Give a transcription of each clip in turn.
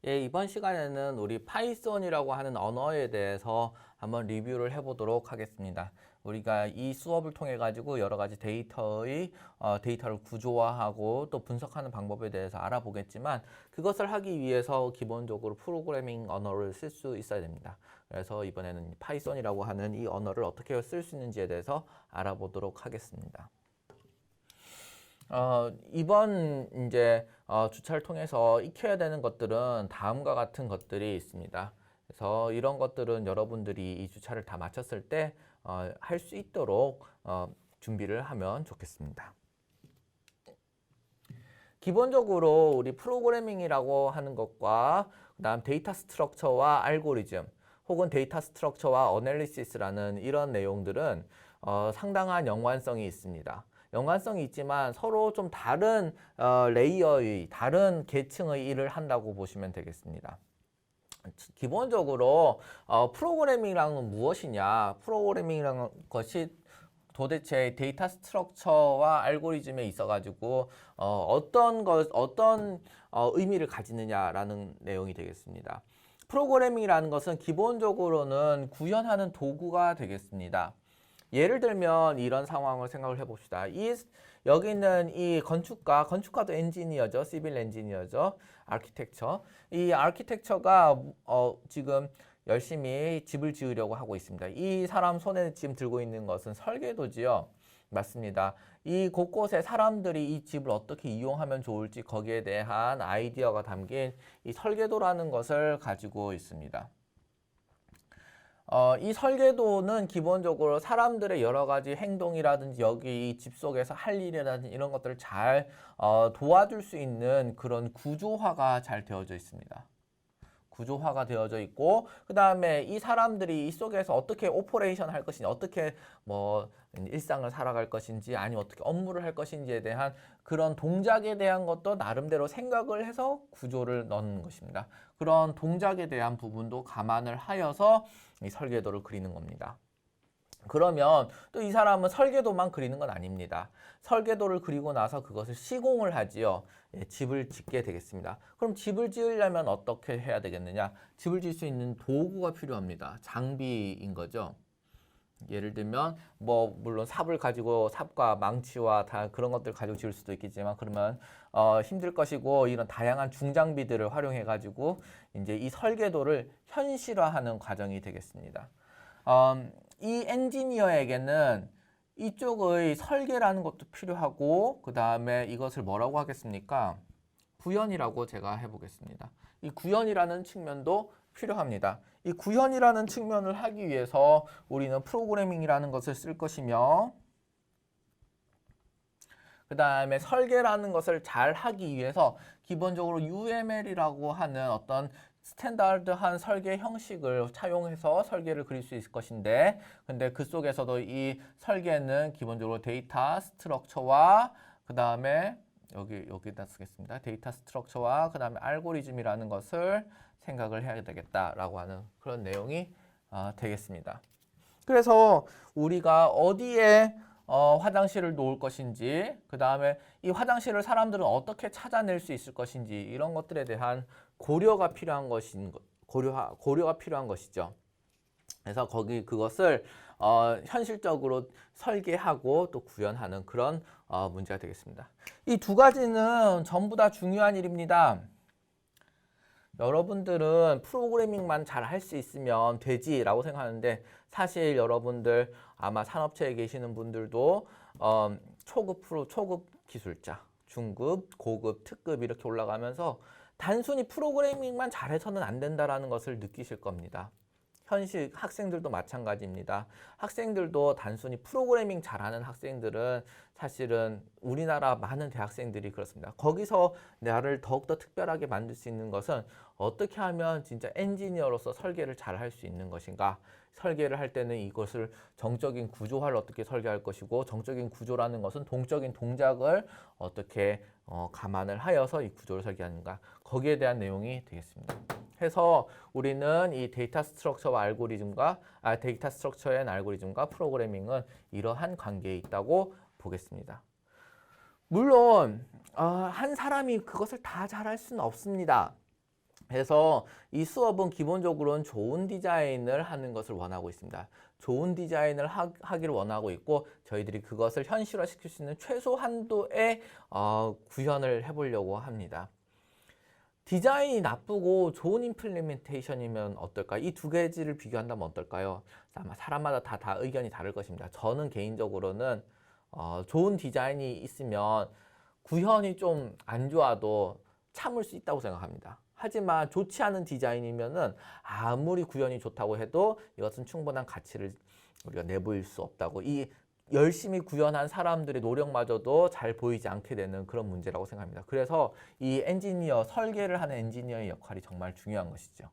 예, 이번 시간에는 우리 파이썬이라고 하는 언어에 대해서 한번 리뷰를 해보도록 하겠습니다. 우리가 이 수업을 통해 가지고 여러 가지 데이터를 구조화하고 또 분석하는 방법에 대해서 알아보겠지만, 그것을 하기 위해서 기본적으로 프로그래밍 언어를 쓸 수 있어야 됩니다. 그래서 이번에는 파이썬이라고 하는 이 언어를 어떻게 쓸 수 있는지에 대해서 알아보도록 하겠습니다. 이번 주차를 통해서 익혀야 되는 것들은 다음과 같은 것들이 있습니다. 그래서 이런 것들은 여러분들이 이 주차를 다 마쳤을 때 할 수 있도록 준비를 하면 좋겠습니다. 기본적으로 우리 프로그래밍이라고 하는 것과 그다음 데이터 스트럭처와 알고리즘 혹은 데이터 스트럭처와 어널리시스라는 이런 내용들은 상당한 연관성이 있습니다. 연관성이 있지만 서로 좀 다른 레이어의 다른 계층의 일을 한다고 보시면 되겠습니다. 기본적으로 프로그래밍이란 무엇이냐? 프로그래밍이라는 것이 도대체 데이터 스트럭처와 알고리즘에 있어가지고 어떤 의미를 가지느냐라는 내용이 되겠습니다. 프로그래밍이라는 것은 기본적으로는 구현하는 도구가 되겠습니다. 예를 들면 이런 상황을 생각을 해봅시다. 여기 있는 이 건축가도 엔지니어죠. 시빌 엔지니어죠. 아키텍처. 이 아키텍처가 지금 열심히 집을 지으려고 하고 있습니다. 이 사람 손에 지금 들고 있는 것은 설계도지요. 맞습니다. 이 곳곳에 사람들이 이 집을 어떻게 이용하면 좋을지 거기에 대한 아이디어가 담긴 이 설계도라는 것을 가지고 있습니다. 이 설계도는 기본적으로 사람들의 여러 가지 행동이라든지 여기 이 집 속에서 할 일이라든지 이런 것들을 잘 도와줄 수 있는 그런 구조화가 잘 되어져 있습니다. 구조화가 되어져 있고, 그 다음에 이 사람들이 이 속에서 어떻게 오퍼레이션 할 것인지, 어떻게 일상을 살아갈 것인지, 아니면 어떻게 업무를 할 것인지에 대한 그런 동작에 대한 것도 나름대로 생각을 해서 구조를 넣는 것입니다. 그런 동작에 대한 부분도 감안을 하여서 이 설계도를 그리는 겁니다. 그러면 또 이 사람은 설계도만 그리는 건 아닙니다. 설계도를 그리고 나서 그것을 시공을 하지요. 예, 집을 짓게 되겠습니다. 그럼 집을 지으려면 어떻게 해야 되겠느냐? 집을 지을 수 있는 도구가 필요합니다. 장비인 거죠. 예를 들면 물론 삽과 망치와 다 그런 것들 가지고 지을 수도 있겠지만, 그러면 힘들 것이고, 이런 다양한 중장비들을 활용해 가지고 이제 이 설계도를 현실화하는 과정이 되겠습니다. 이 엔지니어에게는 이쪽의 설계라는 것도 필요하고, 그 다음에 이것을 뭐라고 하겠습니까? 구현이라고 제가 해보겠습니다. 이 구현이라는 측면도 필요합니다. 이 구현이라는 측면을 하기 위해서 우리는 프로그래밍이라는 것을 쓸 것이며, 그 다음에 설계라는 것을 잘 하기 위해서 기본적으로 UML이라고 하는 어떤 스탠다드한 설계 형식을 차용해서 설계를 그릴 수 있을 것인데, 근데 그 속에서도 이 설계는 기본적으로 데이터 스트럭처와 그 다음에 여기다 쓰겠습니다. 데이터 스트럭처와 그 다음에 알고리즘이라는 것을 생각을 해야 되겠다라고 하는 그런 내용이 되겠습니다. 그래서 우리가 어디에 화장실을 놓을 것인지, 그 다음에 이 화장실을 사람들은 어떻게 찾아낼 수 있을 것인지, 이런 것들에 대한 고려가 필요한 고려가 필요한 것이죠. 그래서 그것을 현실적으로 설계하고 또 구현하는 그런 문제가 되겠습니다. 이 두 가지는 전부 다 중요한 일입니다. 여러분들은 프로그래밍만 잘 할 수 있으면 되지라고 생각하는데, 사실 여러분들 아마 산업체에 계시는 분들도 초급 기술자, 중급, 고급, 특급 이렇게 올라가면서 단순히 프로그래밍만 잘해서는 안 된다라는 것을 느끼실 겁니다. 현실 학생들도 마찬가지입니다. 학생들도 단순히 프로그래밍 잘하는 학생들은 사실은 우리나라 많은 대학생들이 그렇습니다. 거기서 나를 더욱더 특별하게 만들 수 있는 것은 어떻게 하면 진짜 엔지니어로서 설계를 잘 할 수 있는 것인가? 설계를 할 때는 이것을 정적인 구조화를 어떻게 설계할 것이고, 정적인 구조라는 것은 동적인 동작을 어떻게 감안을 하여서 이 구조를 설계하는가? 거기에 대한 내용이 되겠습니다. 해서 우리는 이 데이터 스트럭처와 데이터 스트럭처 앤 알고리즘과 프로그래밍은 이러한 관계에 있다고 보겠습니다. 물론 한 사람이 그것을 다 잘할 수는 없습니다. 그래서 이 수업은 기본적으로는 좋은 디자인을 하는 것을 원하고 있습니다. 좋은 디자인을 하기를 원하고 있고 저희들이 그것을 현실화시킬 수 있는 최소 한도의 구현을 해보려고 합니다. 디자인이 나쁘고 좋은 임플리멘테이션이면 어떨까? 이 두 가지를 비교한다면 어떨까요? 아마 사람마다 다 의견이 다를 것입니다. 저는 개인적으로는 좋은 디자인이 있으면 구현이 좀 안 좋아도 참을 수 있다고 생각합니다. 하지만 좋지 않은 디자인이면은 아무리 구현이 좋다고 해도 이것은 충분한 가치를 우리가 내보일 수 없다고, 이 열심히 구현한 사람들의 노력마저도 잘 보이지 않게 되는 그런 문제라고 생각합니다. 그래서 이 엔지니어, 설계를 하는 엔지니어의 역할이 정말 중요한 것이죠.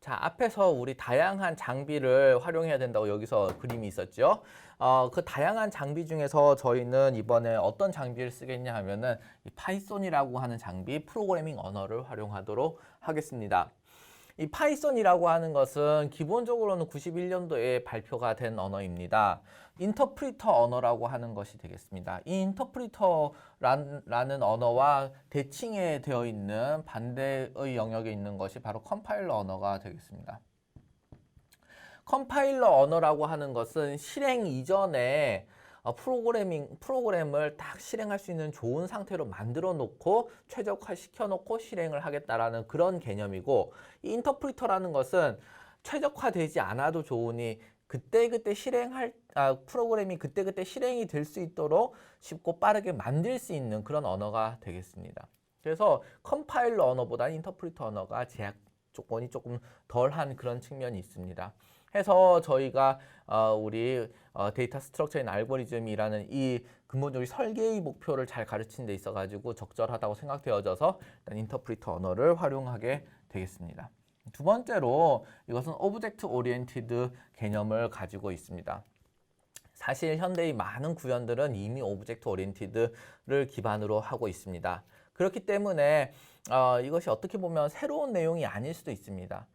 자, 앞에서 우리 다양한 장비를 활용해야 된다고 여기서 그림이 있었죠. 그 다양한 장비 중에서 저희는 이번에 어떤 장비를 쓰겠냐 하면은 이 파이썬이라고 하는 장비, 프로그래밍 언어를 활용하도록 하겠습니다. 이 파이썬이라고 하는 것은 기본적으로는 91년도에 발표가 된 언어입니다. 인터프리터 언어라고 하는 것이 되겠습니다. 이 인터프리터라는 언어와 대칭에 되어 있는 반대의 영역에 있는 것이 바로 컴파일러 언어가 되겠습니다. 컴파일러 언어라고 하는 것은 실행 이전에 프로그램을 딱 실행할 수 있는 좋은 상태로 만들어 놓고 최적화 시켜 놓고 실행을 하겠다라는 그런 개념이고, 이 인터프리터라는 것은 최적화되지 않아도 좋으니 그때그때 프로그램이 그때그때 실행이 될 수 있도록 쉽고 빠르게 만들 수 있는 그런 언어가 되겠습니다. 그래서 컴파일러 언어보다 인터프리터 언어가 제약 조건이 조금 덜한 그런 측면이 있습니다. 해서 저희가 우리 데이터 스트럭처인 알고리즘이라는 이 근본적인 설계의 목표를 잘 가르치는 데 있어 가지고 적절하다고 생각되어져서 일단 인터프리터 언어를 활용하게 되겠습니다. 두 번째로 이것은 오브젝트 오리엔티드 개념을 가지고 있습니다. 사실 현대의 많은 구현들은 이미 오브젝트 오리엔티드를 기반으로 하고 있습니다. 그렇기 때문에 이것이 어떻게 보면 새로운 내용이 아닐 수도 있습니다.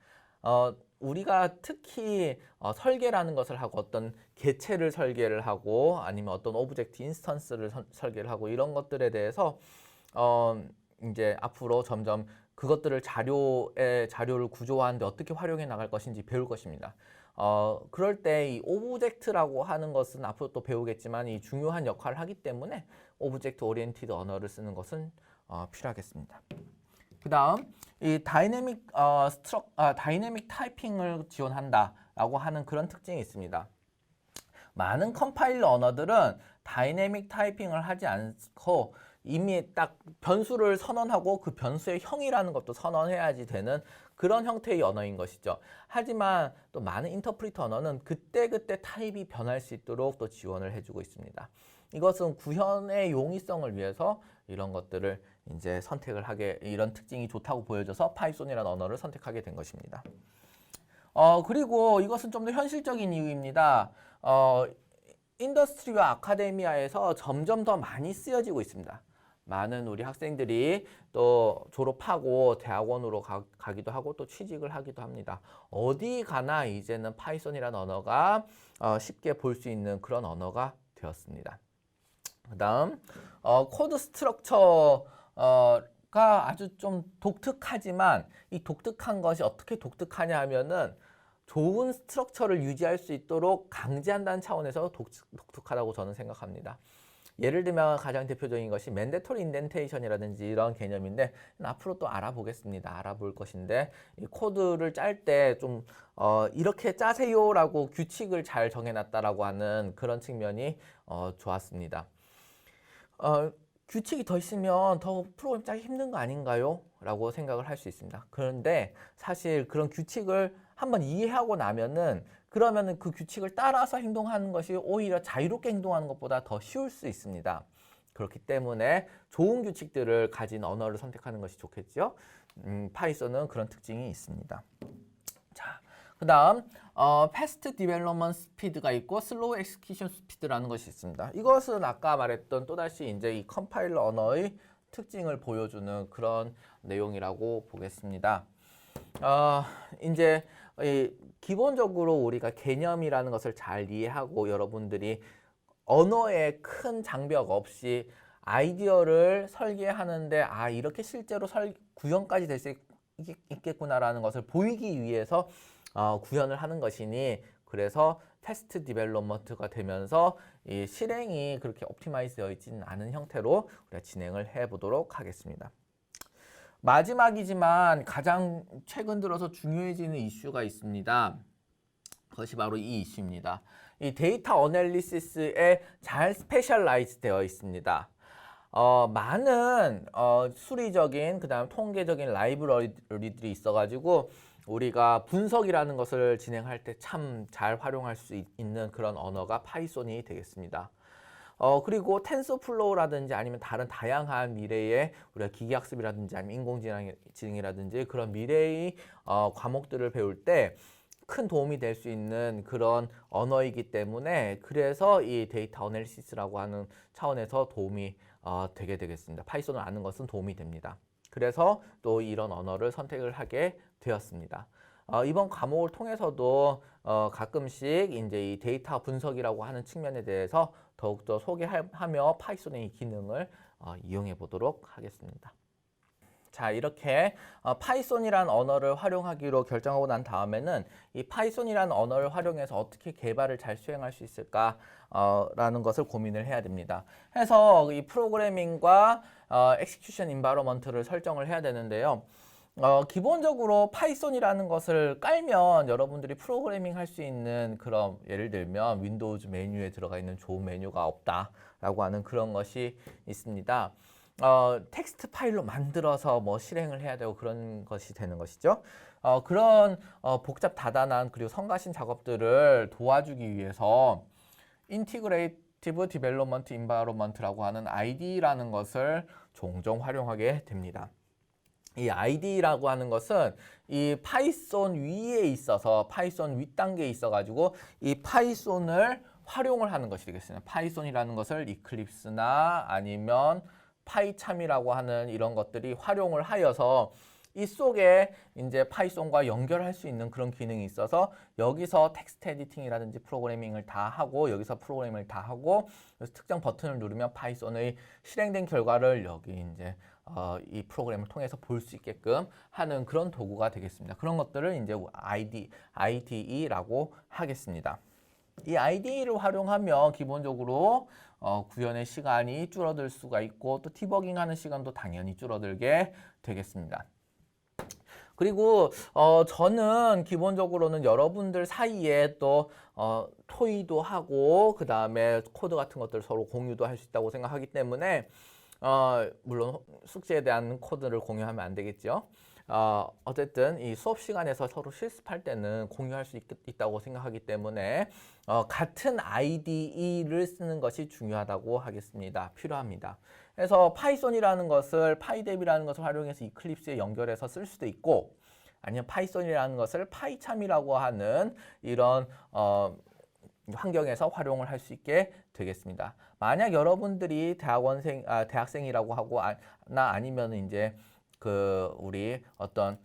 우리가 특히 설계라는 것을 하고 어떤 개체를 설계를 하고 아니면 어떤 오브젝트 인스턴스를 설계를 하고 이런 것들에 대해서 이제 앞으로 점점 그것들을 자료를 구조화하는데 어떻게 활용해 나갈 것인지 배울 것입니다. 그럴 때 이 오브젝트라고 하는 것은 앞으로 또 배우겠지만 이 중요한 역할을 하기 때문에 오브젝트 오리엔티드 언어를 쓰는 것은 필요하겠습니다. 그 다음 이 다이내믹 타이핑을 지원한다라고 하는 그런 특징이 있습니다. 많은 컴파일러 언어들은 다이내믹 타이핑을 하지 않고 이미 딱 변수를 선언하고 그 변수의 형이라는 것도 선언해야지 되는 그런 형태의 언어인 것이죠. 하지만 또 많은 인터프리터 언어는 그때그때 타입이 변할 수 있도록 또 지원을 해주고 있습니다. 이것은 구현의 용이성을 위해서 이런 것들을 이제 선택을 하게, 이런 특징이 좋다고 보여져서 파이썬이라는 언어를 선택하게 된 것입니다. 그리고 이것은 좀 더 현실적인 이유입니다. 인더스트리와 아카데미아에서 점점 더 많이 쓰여지고 있습니다. 많은 우리 학생들이 또 졸업하고 대학원으로 가기도 하고 또 취직을 하기도 합니다. 어디 가나 이제는 파이썬이라는 언어가 쉽게 볼 수 있는 그런 언어가 되었습니다. 그 다음 코드 스트럭처가 아주 좀 독특하지만 이 독특한 것이 어떻게 독특하냐 하면은 좋은 스트럭처를 유지할 수 있도록 강제한다는 차원에서 독특하다고 저는 생각합니다. 예를 들면 가장 대표적인 것이 맨데토리 인덴테이션이라든지 이런 개념인데 앞으로 또 알아볼 것인데 이 코드를 짤 때 좀 이렇게 짜세요라고 규칙을 잘 정해놨다라고 하는 그런 측면이 좋았습니다. 규칙이 더 있으면 더 프로그램 짜기 힘든 거 아닌가요? 라고 생각을 할 수 있습니다. 그런데 사실 그런 규칙을 한번 이해하고 나면은 그러면은 그 규칙을 따라서 행동하는 것이 오히려 자유롭게 행동하는 것보다 더 쉬울 수 있습니다. 그렇기 때문에 좋은 규칙들을 가진 언어를 선택하는 것이 좋겠죠. 파이썬은 그런 특징이 있습니다. 자, 그 다음 패스트 디벨롭먼트 스피드가 있고 슬로우 엑스큐션 스피드라는 것이 있습니다. 이것은 아까 말했던 또다시 이제 이 컴파일러 언어의 특징을 보여주는 그런 내용이라고 보겠습니다. 이제 기본적으로 우리가 개념이라는 것을 잘 이해하고 여러분들이 언어에 큰 장벽 없이 아이디어를 설계하는데 이렇게 실제로 구현까지 될 수 있겠구나라는 것을 보이기 위해서 구현을 하는 것이니 그래서 테스트 디벨롭먼트가 되면서 이 실행이 그렇게 옵티마이즈 되어 있지는 않은 형태로 우리가 진행을 해 보도록 하겠습니다. 마지막이지만 가장 최근 들어서 중요해지는 이슈가 있습니다. 그것이 바로 이 이슈입니다. 이 데이터 어널리시스에 잘 스페셜라이즈 되어 있습니다. 많은 수리적인 그다음 통계적인 라이브러리들이 있어가지고 우리가 분석이라는 것을 진행할 때 참 잘 활용할 수 있는 그런 언어가 파이썬이 되겠습니다. 그리고 텐서플로우라든지 아니면 다른 다양한 미래의 우리가 기계학습이라든지 아니면 인공지능이라든지 그런 미래의 과목들을 배울 때 큰 도움이 될 수 있는 그런 언어이기 때문에 그래서 이 데이터 어널리시스라고 하는 차원에서 도움이 되게 되겠습니다. 파이썬을 아는 것은 도움이 됩니다. 그래서 또 이런 언어를 선택을 하게 되었습니다. 이번 과목을 통해서도 가끔씩 이제 이 데이터 분석이라고 하는 측면에 대해서 더욱더 소개하며 파이썬의 기능을 이용해 보도록 하겠습니다. 자, 이렇게 파이썬이라는 언어를 활용하기로 결정하고 난 다음에는 이 파이썬이라는 언어를 활용해서 어떻게 개발을 잘 수행할 수 있을까 라는 것을 고민을 해야 됩니다. 해서 이 프로그래밍과 execution environment를 설정을 해야 되는데요. 기본적으로 파이썬이라는 것을 깔면 여러분들이 프로그래밍 할 수 있는 그런 예를 들면 윈도우즈 메뉴에 들어가 있는 좋은 메뉴가 없다라고 하는 그런 것이 있습니다. 텍스트 파일로 만들어서 뭐 실행을 해야 되고 그런 것이 되는 것이죠. 그런 복잡 다단한 그리고 성가신 작업들을 도와주기 위해서 인티그레이티브 디벨롭먼트 인바이러먼트라고 하는 IDE라는 것을 종종 활용하게 됩니다. 이 IDE라고 하는 것은 이 파이썬 위에 있어서 파이썬 윗단계에 있어가지고 이 파이썬을 활용을 하는 것이 되겠습니다. 파이썬이라는 것을 이클립스나 아니면 파이참이라고 하는 이런 것들이 활용을 하여서 이 속에 이제 파이썬과 연결할 수 있는 그런 기능이 있어서 여기서 텍스트 에디팅이라든지 프로그래밍을 다 하고 여기서 프로그래밍을 다 하고 그래서 특정 버튼을 누르면 파이썬의 실행된 결과를 여기 이제 이 프로그램을 통해서 볼 수 있게끔 하는 그런 도구가 되겠습니다. 그런 것들을 이제 IDE라고 하겠습니다. 이 IDE를 활용하면 기본적으로 구현의 시간이 줄어들 수가 있고 또 디버깅하는 시간도 당연히 줄어들게 되겠습니다. 그리고 저는 기본적으로는 여러분들 사이에 또 토의도 하고 그 다음에 코드 같은 것들 서로 공유도 할 수 있다고 생각하기 때문에 물론 숙제에 대한 코드를 공유하면 안 되겠죠. 어쨌든 이 수업 시간에서 서로 실습할 때는 공유할 수 있다고 생각하기 때문에 같은 IDE를 쓰는 것이 중요하다고 하겠습니다. 필요합니다. 그래서 파이썬이라는 것을 파이뎁이라는 것을 활용해서 이클립스에 연결해서 쓸 수도 있고 아니면 파이썬이라는 것을 파이참이라고 하는 이런 환경에서 활용을 할 수 있게 되겠습니다. 만약 여러분들이 대학생이라고 하고 아니면 이제 우리 어떤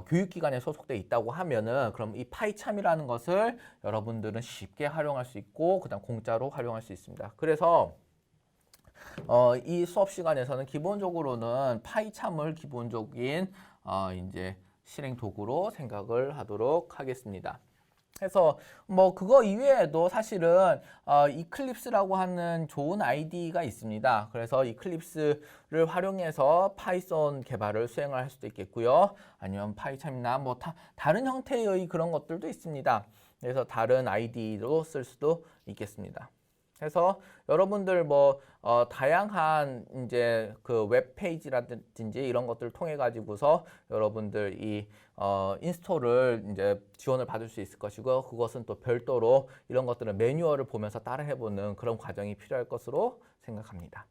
교육기관에 소속돼 있다고 하면은 그럼 이 파이참이라는 것을 여러분들은 쉽게 활용할 수 있고 그다음 공짜로 활용할 수 있습니다. 그래서 이 수업 시간에서는 기본적으로는 파이참을 기본적인 이제 실행 도구로 생각을 하도록 하겠습니다. 그래서 뭐 그거 이외에도 사실은 이클립스라고 하는 좋은 IDE가 있습니다. 그래서 이클립스를 활용해서 파이썬 개발을 수행을 할 수도 있겠고요. 아니면 파이참이나 뭐 다른 형태의 그런 것들도 있습니다. 그래서 다른 IDE로 쓸 수도 있겠습니다. 그래서 여러분들 뭐 다양한 이제 그 웹페이지라든지 이런 것들을 통해 가지고서 여러분들 이 인스톨을 이제 지원을 받을 수 있을 것이고 그것은 또 별도로 이런 것들은 매뉴얼을 보면서 따라해보는 그런 과정이 필요할 것으로 생각합니다.